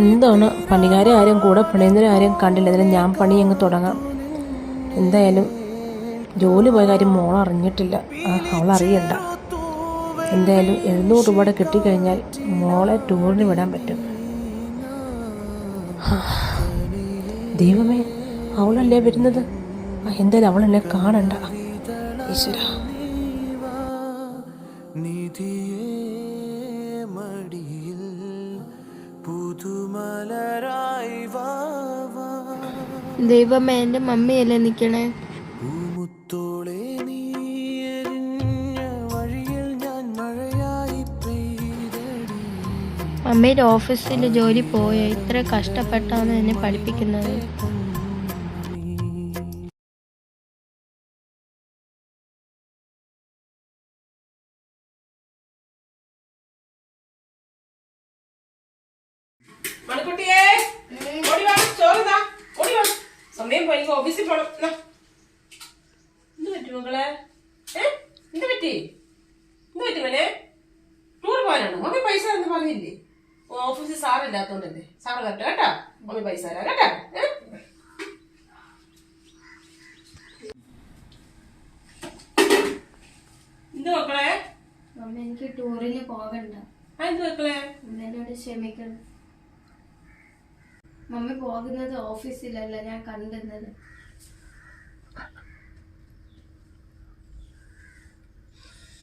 എന്താണ് പണിക്കാരെ ആരും കൂടെ പണിയുന്നവരെ ആരും കണ്ടില്ല. എന്നാലും ഞാൻ പണി അങ്ങ് തുടങ്ങാം. എന്തായാലും ജോലി പോയ കാര്യം മോൾ അറിഞ്ഞിട്ടില്ല, അവളറിയണ്ട. എന്തായാലും 700 രൂപയുടെ കിട്ടിക്കഴിഞ്ഞാൽ മോളെ ടൂറിന് വിടാൻ പറ്റും. ദൈവമേ, അവളല്ലേ വരുന്നത്. എന്തായാലും അവളെന്നെ കാണണ്ട. ഈശ്വര, ദൈവമേ, എൻ്റെ മമ്മിയല്ലേ നിൽക്കണേ. മമ്മിയുടെ ഓഫീസിൽ ജോലി പോയോ? ഇത്ര കഷ്ടപ്പെട്ടാണ് എന്നെ പഠിപ്പിക്കുന്നത്. സമയം പോയി, ഓഫീസിൽ പോണം. എന്ത് പറ്റി മക്കളെ? എന്ത് പറ്റി? എന്ത് പറ്റി മോനെ? ടൂർ പോകാനാണോ? മമ്മി പൈസ എന്ന് പറഞ്ഞില്ലേ? ഓഫീസിൽ സാറില്ലാത്തോണ്ടല്ലേ. സാറ് കട്ടോ കേട്ടാ, മമ്മി പൈസ തരാം കേട്ടാ. എന്ത് മക്കളെ? മമ്മി, എനിക്ക് ടൂറിന് പോകണ്ട. എന്ത് മക്കളെ? എന്നോട് ക്ഷമിക്കണം. മമ്മി പോകുന്നത് ഓഫീസിലല്ല, ഞാൻ കണ്ടുന്നത്.